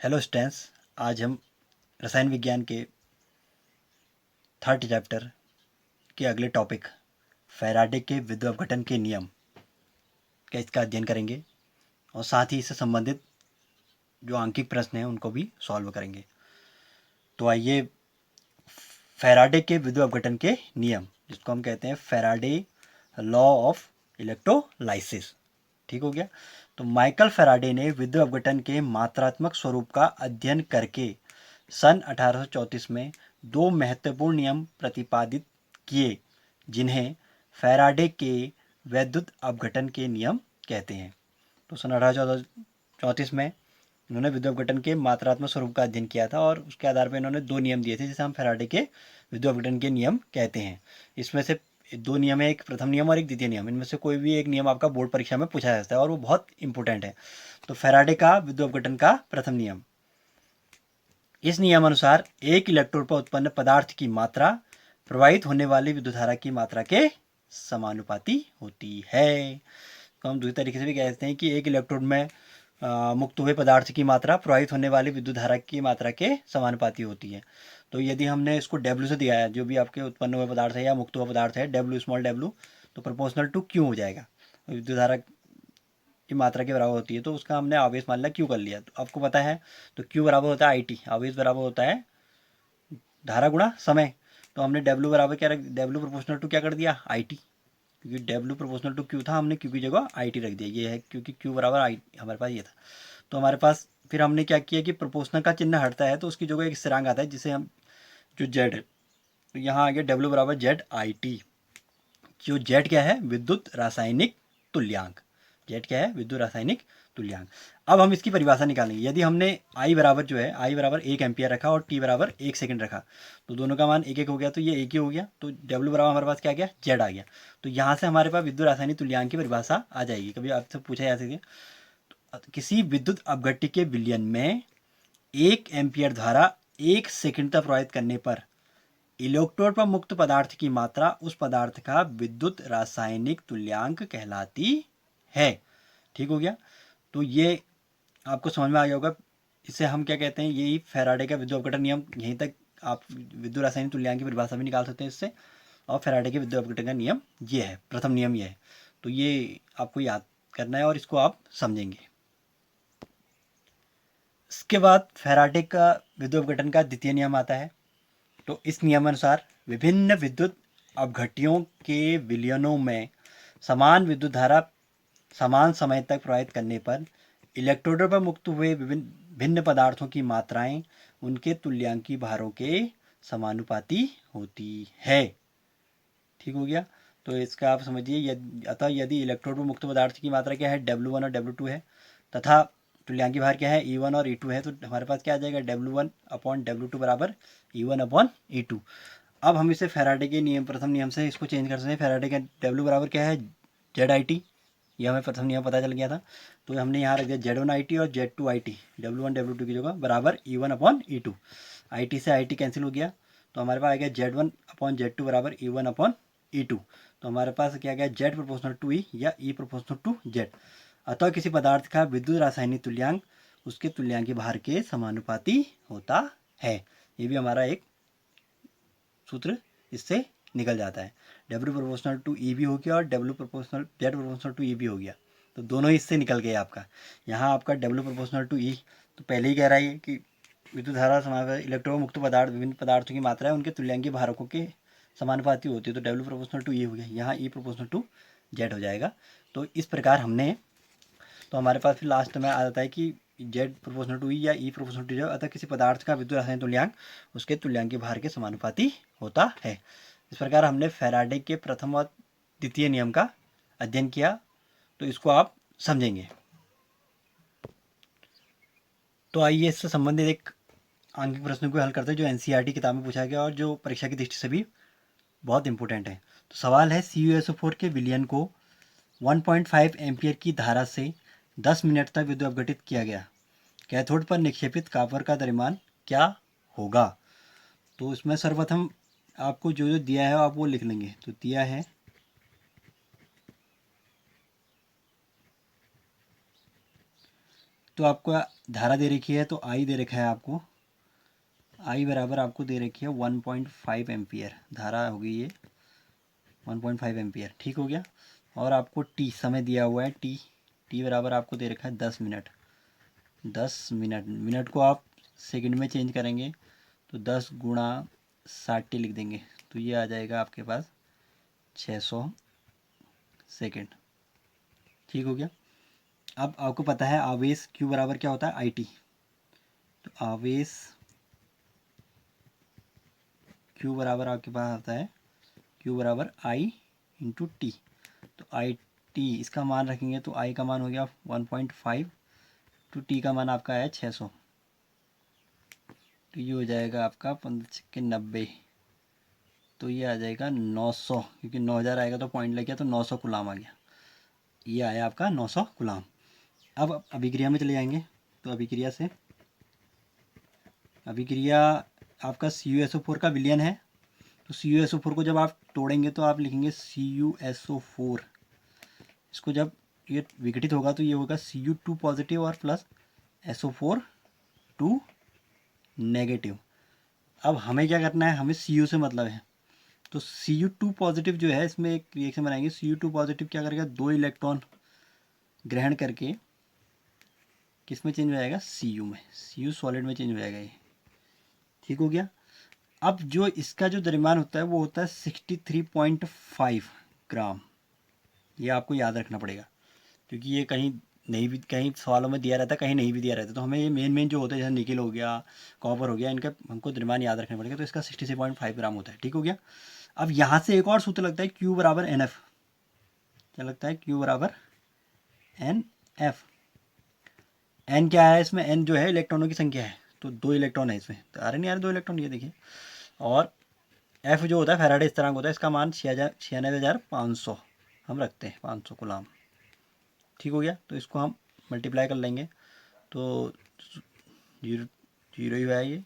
Hello students, आज हम रसायन विज्ञान के थर्ड चैप्टर के अगले टॉपिक फैराडे के विद्युत अपघटन के नियम का इसका अध्ययन करेंगे और साथ ही इससे संबंधित जो आंकिक प्रश्न हैं उनको भी सॉल्व करेंगे। तो आइए, फैराडे के विद्युत अपघटन के नियम, जिसको हम कहते हैं फैराडे लॉ ऑफ इलेक्ट्रोलाइसिस, ठीक हो गया। तो माइकल फैराडे ने विद्युत अपघटन के मात्रात्मक स्वरूप का अध्ययन करके सन 1834 में दो महत्वपूर्ण नियम प्रतिपादित किए, जिन्हें फैराडे के वैद्युत अपघटन के नियम कहते हैं। तो सन 1834 में इन्होंने विद्युत अपघटन के मात्रात्मक स्वरूप का अध्ययन किया था और उसके आधार पर इन्होंने दो नियम दिए थे, जिसे हम फैराडे के विद्युत अपघटन के नियम कहते हैं। इसमें से दो नियम है, एक प्रथम नियम और एक द्वितीय नियम। इनमें से कोई भी एक नियम आपका बोर्ड परीक्षा में पूछा जा सकता है और वो बहुत इंपॉर्टेंट है। तो फैराडे का विद्युत अपघटन का प्रथम नियम, इस नियमानुसार एक इलेक्ट्रोड पर उत्पन्न पदार्थ की मात्रा प्रवाहित होने वाली विद्युत धारा की मात्रा के समानुपाती होती है। तो हम दूसरी तरीके से भी कहते हैं कि एक इलेक्ट्रोड में मुक्त हुए पदार्थ की मात्रा प्रवाहित होने वाली विद्युत धारा की मात्रा के समानुपाती होती है। तो यदि हमने इसको डब्ल्यू से दिया है, जो भी आपके उत्पन्न हुए पदार्थ है या मुक्त हुआ पदार्थ है, डब्ल्यू स्मॉल डब्ल्यू, तो प्रोपोर्शनल टू क्यू हो जाएगा। विद्युत धारा की मात्रा के बराबर होती है, तो उसका हमने आवेश मान लिया क्यू कर लिया। तो आपको पता है, तो क्यू बराबर होता है आई टी, आवेश बराबर होता है धारा गुणा समय। तो हमने डब्ल्यू बराबर क्या रख, डब्ल्यू प्रोपोर्शनल टू क्या कर दिया, आई टी, क्योंकि डब्ल्यू प्रोपोर्शनल टू क्यू था, हमने क्यू की जगह आई टी रख दिया। ये है क्योंकि क्यू बराबर आई, हमारे पास ये था। तो हमारे पास फिर हमने क्या किया कि प्रोपोर्शनल का चिन्ह हटता है तो उसकी जगह एक स्थिरांक आता है, जिसे हम जो जेड है, तो यहाँ आ गया डब्ल्यू बराबर जेड आई टी। जो जेड क्या है, विद्युत रासायनिक तुल्यांक। जेड क्या है, विद्युत रासायनिक तुल्यांक। अब हम इसकी परिभाषा निकालेंगे। यदि हमने आई बराबर जो है, आई बराबर 1 एम्पियर रखा और टी बराबर 1 सेकंड रखा, तो दोनों का मान एक एक हो गया, तो ये एक ही हो गया। तो डब्ल्यू बराबर हमारे पास क्या आ गया, जेड आ गया। तो यहाँ से हमारे पास विद्युत रासायनिक तुल्यांक की परिभाषा आ जाएगी। कभी आपसे पूछा जा सकती है, किसी विद्युत अपघट्य के विलयन में 1 एम्पियर धारा 1 सेकंड तक प्रवाहित करने पर इलेक्ट्रोड पर मुक्त पदार्थ की मात्रा उस पदार्थ का विद्युत रासायनिक तुल्यांक कहलाती है। ठीक हो गया। तो ये आपको समझ में आ गया होगा। इसे हम क्या कहते हैं, यही फैराडे का विद्युत अपघटन नियम। यहीं तक आप विद्युत रासायनिक तुल्यांक की परिभाषा भी निकाल सकते हैं इससे। और फैराडे के विद्युत अपघटन का नियम ये है, प्रथम नियम ये है। तो ये आपको याद करना है और इसको आप समझेंगे। इसके बाद फैराडे का विद्युत अपघटन का द्वितीय नियम आता है। तो इस नियमानुसार विभिन्न विद्युत अपघट्यों के विलयनों में समान विद्युत धारा समान समय तक प्रवाहित करने पर इलेक्ट्रोडों पर मुक्त हुए विभिन्न भिन्न पदार्थों की मात्राएं उनके तुल्यांकी भारों के समानुपाती होती है। ठीक हो गया। तो इसका आप समझिए, अतः यदि इलेक्ट्रोड में मुक्त पदार्थ की मात्रा क्या है, W1 और W2 है, तथा तुल्यांकी भार क्या है, E1 और E2 है, तो हमारे पास क्या आ जाएगा, W1 अपॉन W2 बराबर E1 अपॉन E2। अब हम इसे फैराडे के नियम, प्रथम नियम से इसको चेंज कर सकते हैं। फैराडे का W बराबर क्या है, जेड आई टी, ये हमें प्रथम नियम पता चल गया था। तो हमने यहाँ रख दिया Z1 आई टी और Z2 I T, W1 W2 की जगह बराबर E1 upon E2। I T से आई टी कैंसिल हो गया, तो हमारे पास आ गया Z1 अपॉन Z2 बराबर E1 अपॉन E2। तो हमारे पास क्या गया, Z प्रोपोर्शनल टू E या E प्रोपोर्शनल टू Z। अतः किसी पदार्थ का विद्युत रासायनिक तुल्यांक उसके तुल्यांकी भार के समानुपाती होता है। ये भी हमारा एक सूत्र इससे निकल जाता है। W प्रोपोर्शनल टू E भी हो गया और Z प्रोपोर्शनल टू E भी हो गया। तो दोनों इससे निकल गए आपका। यहाँ आपका W प्रोपोर्शनल टू E तो पहले ही कह रहा है कि विद्युत धारा समानुपाती इलेक्ट्रॉन मुक्त पदार्थ विभिन्न पदार्थों की मात्रा है उनके तुल्यांकी भारकों के समानुपाती होती है। तो W प्रोपोर्शनल टू E हो गया, यहाँ E प्रोपोर्शनल टू Z हो जाएगा। तो इस प्रकार हमने, तो हमारे पास फिर लास्ट में आ जाता है कि Z प्रोपोर्शनल टू E या E प्रोपोर्शनल टू Z, अतः किसी पदार्थ का विद्युत रासायनिक तुल्यांक उसके तुल्यांकी भार के समानुपाती होता है। इस प्रकार हमने फैराडे के प्रथम और द्वितीय नियम का अध्ययन किया। तो इसको आप समझेंगे। तो आइए इससे संबंधित एक आंकिक प्रश्न को हल करते हैं, जो एनसीईआरटी किताब में पूछा गया और जो परीक्षा की दृष्टि से भी बहुत इंपॉर्टेंट है। तो सवाल है, CuSO4 के विलयन को 1.5 एम्पियर की धारा से 10 मिनट तक विद्युत अपघटित किया गया। कैथोड पर निक्षेपित कॉपर का द्रव्यमान क्या होगा। तो इसमें सर्वप्रथम आपको जो जो दिया है आप वो लिख लेंगे। तो दिया है तो आपको धारा दे रखी है, तो आई दे रखा है आपको, आई बराबर आपको दे रखी है 1.5 एम्पियर धारा होगी ये, 1.5 एम्पियर। ठीक हो गया। और आपको टी समय दिया हुआ है, टी टी बराबर आपको दे रखा है 10 मिनट। 10 मिनट, मिनट को आप सेकंड में चेंज करेंगे तो 10 गुणा 60 लिख देंगे, तो ये आ जाएगा आपके पास 600 सेकंड। ठीक हो गया। अब आपको पता है आवेश Q बराबर क्या होता है, आई टी। तो आवेश Q बराबर आपके पास आता है Q बराबर आई इंटू टी। तो आई टी इसका मान रखेंगे तो आई का मान हो गया 1.5 टू टी का मान आपका है 600। तो ये हो जाएगा आपका 15×90, तो ये आ जाएगा 900, क्योंकि 9000 आएगा तो पॉइंट लग गया, तो 900 गुलाम आ गया। ये आया आपका 900 गुलाम। अब अभिक्रिया में चले जाएंगे, तो अभिक्रिया से, अभिक्रिया आपका CuSO4 का विलयन है। तो CuSO4 को जब आप तोड़ेंगे तो आप लिखेंगे CuSO4। इसको जब ये विघटित होगा तो ये होगा Cu2 पॉजिटिव और प्लस SO4 2 नेगेटिव। अब हमें क्या करना है, हमें Cu से मतलब है, तो Cu2 पॉजिटिव जो है इसमें एक रिएक्शन बनाएंगे। Cu2 पॉजिटिव क्या करेगा, 2 इलेक्ट्रॉन ग्रहण करके किस में चेंज हो जाएगा, Cu में, Cu सॉलिड में चेंज हो जाएगा ये। ठीक हो गया। अब जो इसका जो द्रव्यमान होता है वो होता है 63.5 ग्राम। ये आपको याद रखना पड़ेगा, क्योंकि ये कहीं नहीं भी, कहीं सवालों में दिया रहता है, कहीं नहीं भी दिया रहता है। तो हमें ये मेन जो होते हैं, जैसे निकल हो गया, कॉपर हो गया, इनका हमको द्रव्यमान याद रखना पड़ेगा। तो इसका 63.5 ग्राम होता है। ठीक हो गया। अब यहाँ से एक और सूत्र लगता है, Q बराबर NF। क्या लगता है, Q बराबर NF। N क्या है इसमें, N जो है इलेक्ट्रॉनों की संख्या है, तो 2 इलेक्ट्रॉन है इसमें, तो आ रहे नहीं यार 2 इलेक्ट्रॉन, ये देखिए। और F जो होता है फैराडे स्थिरांक होता है, इसका मान 96,500 हम रखते हैं, 500 गुलाम। ठीक हो गया। तो इसको हम मल्टीप्लाई कर लेंगे तो जीरो जीरो ही आया ये,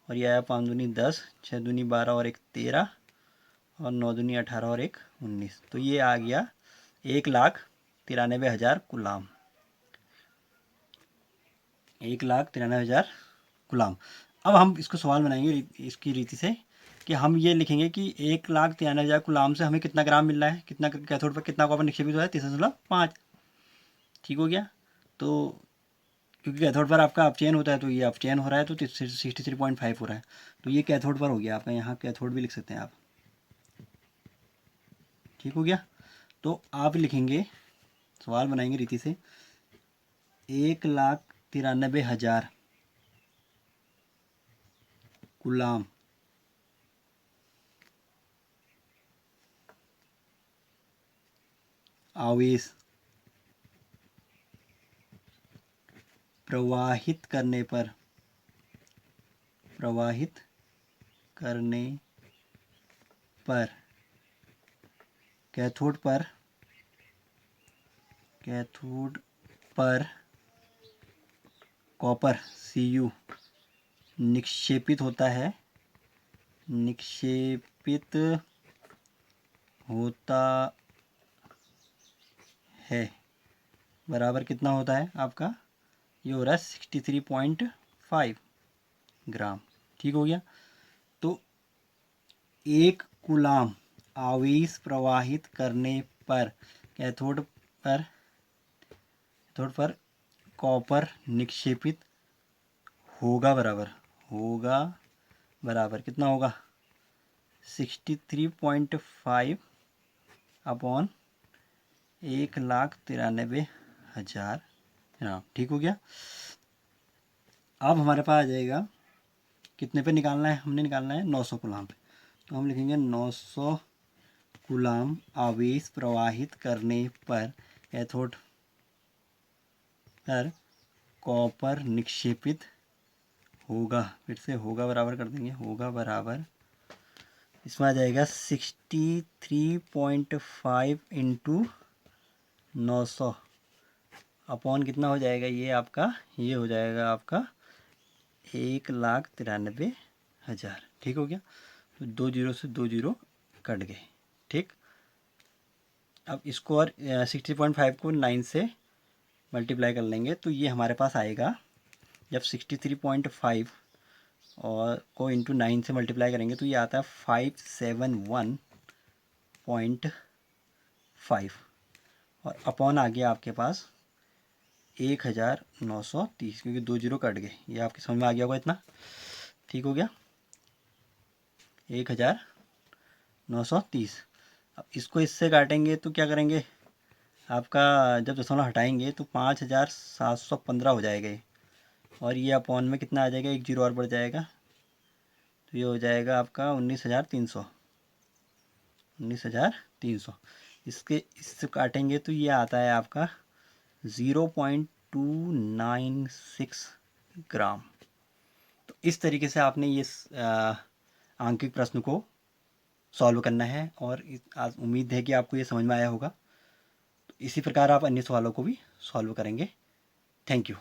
और ये आया 5 दूनी 10, 6 दूनी 12 और 1 13, और 9 दूनी 18 और 1 19। तो ये आ गया 1,93,000 गुलाम। 1,93,000 गुलाम। अब हम इसको सवाल बनाएंगे इसकी रीति से, कि हम ये लिखेंगे कि 1,93,000 गुलाम से हमें कितना ग्राम मिल रहा है, कितना कैथोड पर कितना कॉपर निक्षेपित हुआ है, 3.5। ठीक हो गया। तो क्योंकि कैथोड पर आपका अपचयन होता है, तो ये अपचयन हो रहा है, तो 63.5 हो रहा है। तो ये कैथोड पर हो गया आपका, यहाँ कैथोड भी लिख सकते हैं आप। ठीक हो गया। तो आप लिखेंगे, सवाल बनाएंगे रीति से, 1,93,000 गुलाम आवेश प्रवाहित करने पर कैथोड पर कॉपर Cu निक्षेपित होता है, बराबर कितना होता है आपका, ये हो रहा है 63.5 ग्राम। ठीक हो गया। तो 1 कूलाम आवेश प्रवाहित करने पर कैथोड पर कॉपर निक्षेपित होगा बराबर कितना होगा, 63.5 अपॉन 1,93,000 ग्राम। ठीक हो गया। अब हमारे पास आ जाएगा, कितने पे निकालना है, हमने निकालना है 900 गुलाम पे। तो हम लिखेंगे 900 गुलाम आवेश प्रवाहित करने पर कैथोड पर कॉपर निक्षेपित होगा, फिर से होगा बराबर कर देंगे, होगा बराबर, इसमें आ जाएगा 63.5 इंटू 900 अपॉन कितना हो जाएगा, ये आपका, ये हो जाएगा आपका 1,93,000। ठीक हो गया। तो 2 जीरो से 2 जीरो कट गए। ठीक। अब इसको और 60.5 को 9 से मल्टीप्लाई कर लेंगे तो ये हमारे पास आएगा, जब 63.5 और को इंटू 9 से मल्टीप्लाई करेंगे तो ये आता है 571.5 और अपॉन आ गया आपके पास 1930, क्योंकि 2 जीरो कट गए। ये आपके समझ में आ गया होगा इतना, ठीक हो गया। 1930। अब इसको इससे काटेंगे तो क्या करेंगे, आपका जब दशमलव हटाएंगे तो 5715 हो जाएगा ये, और ये अपॉन में कितना आ जाएगा, एक जीरो और बढ़ जाएगा, तो ये हो जाएगा आपका 19,300। इसके इससे काटेंगे तो ये आता है आपका 0.296 ग्राम। तो इस तरीके से आपने ये आंकिक प्रश्न को सॉल्व करना है, और आज उम्मीद है कि आपको ये समझ में आया होगा। तो इसी प्रकार आप अन्य सवालों को भी सॉल्व करेंगे। Thank you.